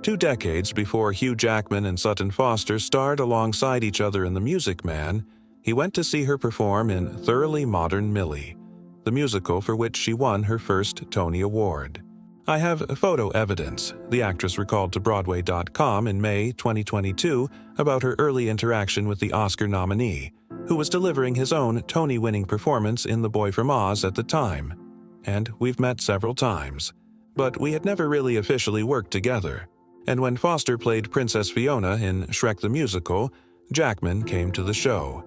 2 decades before Hugh Jackman and Sutton Foster starred alongside each other in The Music Man, he went to see her perform in Thoroughly Modern Millie, the musical for which she won her first Tony Award. I have photo evidence, the actress recalled to Broadway.com in May 2022 about her early interaction with the Oscar nominee, who was delivering his own Tony-winning performance in The Boy from Oz at the time. And we've met several times, but we had never really officially worked together. And when Foster played Princess Fiona in Shrek the Musical, Jackman came to the show.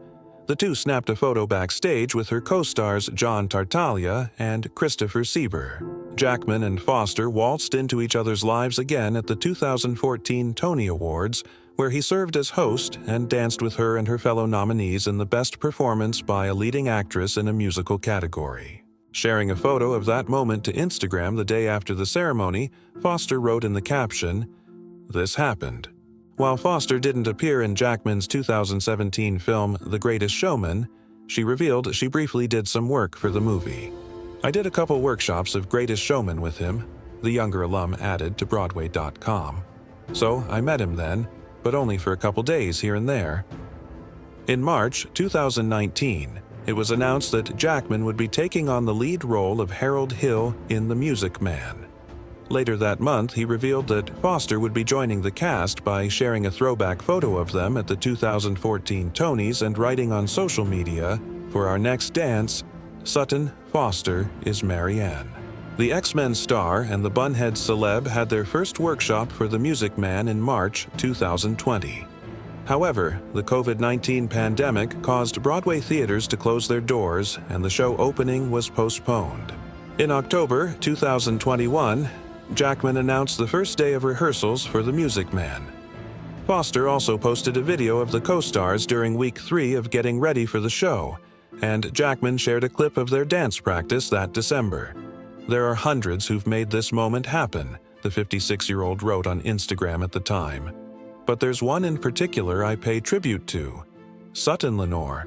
The two snapped a photo backstage with her co-stars John Tartaglia and Christopher Sieber. Jackman and Foster waltzed into each other's lives again at the 2014 Tony Awards, where he served as host and danced with her and her fellow nominees in the Best Performance by a Leading Actress in a Musical category. Sharing a photo of that moment to Instagram the day after the ceremony, Foster wrote in the caption, "This happened." While Foster didn't appear in Jackman's 2017 film The Greatest Showman, she revealed she briefly did some work for the movie. "I did a couple workshops of Greatest Showman with him," the younger alum added to Broadway.com. "So I met him then, but only for a couple days here and there." In March 2019, it was announced that Jackman would be taking on the lead role of Harold Hill in The Music Man. Later that month, he revealed that Foster would be joining the cast by sharing a throwback photo of them at the 2014 Tonys and writing on social media, "For our next dance, Sutton, Foster is Marianne." The X-Men star and the Bunhead celeb had their first workshop for The Music Man in March 2020. However, the COVID-19 pandemic caused Broadway theaters to close their doors, and the show opening was postponed. In October 2021, Jackman announced the first day of rehearsals for The Music Man. Foster also posted a video of the co-stars during week 3 of getting ready for the show, and Jackman shared a clip of their dance practice that December. "There are hundreds who've made this moment happen," the 56-year-old wrote on Instagram at the time. "But there's one in particular I pay tribute to. Sutton Lenore,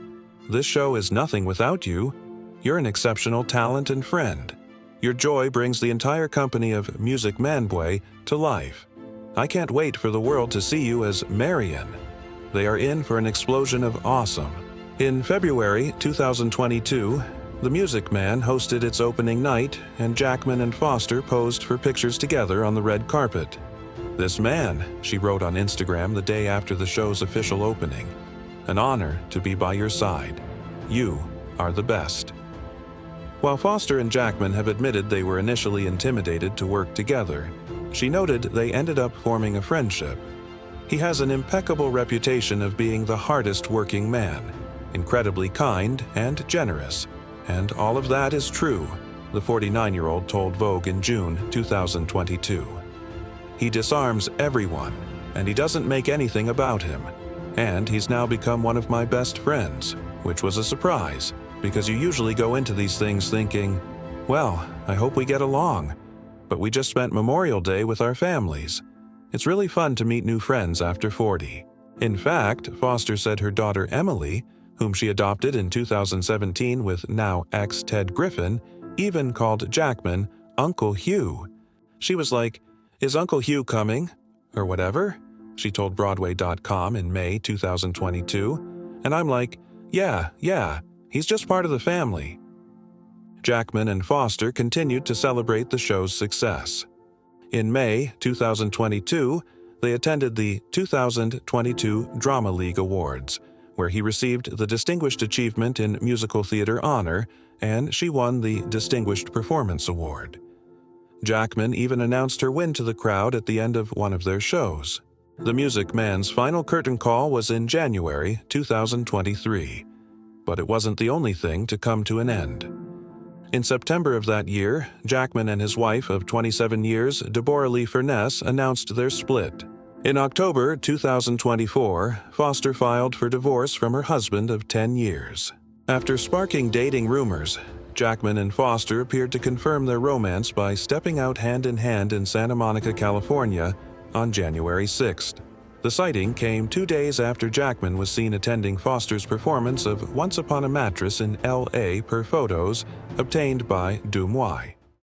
this show is nothing without you. You're an exceptional talent and friend. Your joy brings the entire company of Music Manboy to life. I can't wait for the world to see you as Marianne. They are in for an explosion of awesome." In February 2022, The Music Man hosted its opening night, and Jackman and Foster posed for pictures together on the red carpet. "This man," she wrote on Instagram the day after the show's official opening, "an honor to be by your side. You are the best." While Foster and Jackman have admitted they were initially intimidated to work together, she noted they ended up forming a friendship. "He has an impeccable reputation of being the hardest working man, incredibly kind and generous, and all of that is true," the 49-year-old told Vogue in June 2022. "He disarms everyone, and he doesn't make anything about him. And he's now become one of my best friends, which was a surprise, because you usually go into these things thinking, well, I hope we get along. But we just spent Memorial Day with our families. It's really fun to meet new friends after 40. In fact, Foster said her daughter Emily, whom she adopted in 2017 with now ex Ted Griffin, even called Jackman Uncle Hugh. She was like, "Is Uncle Hugh coming?" or whatever, she told Broadway.com in May 2022. And I'm like, yeah, he's just part of the family. Jackman and Foster continued to celebrate the show's success. In May 2022, they attended the 2022 Drama League Awards, where he received the Distinguished Achievement in Musical Theater honor, and she won the Distinguished Performance Award. Jackman even announced her win to the crowd at the end of one of their shows. The Music Man's final curtain call was in January 2023, but it wasn't the only thing to come to an end. In September of that year, Jackman and his wife of 27 years, Deborah Lee Furness, announced their split. In October 2024, Foster filed for divorce from her husband of 10 years. After sparking dating rumors, Jackman and Foster appeared to confirm their romance by stepping out hand-in-hand in Santa Monica, California, on January 6th. The sighting came 2 days after Jackman was seen attending Foster's performance of Once Upon a Mattress in L.A. per photos obtained by Dumois.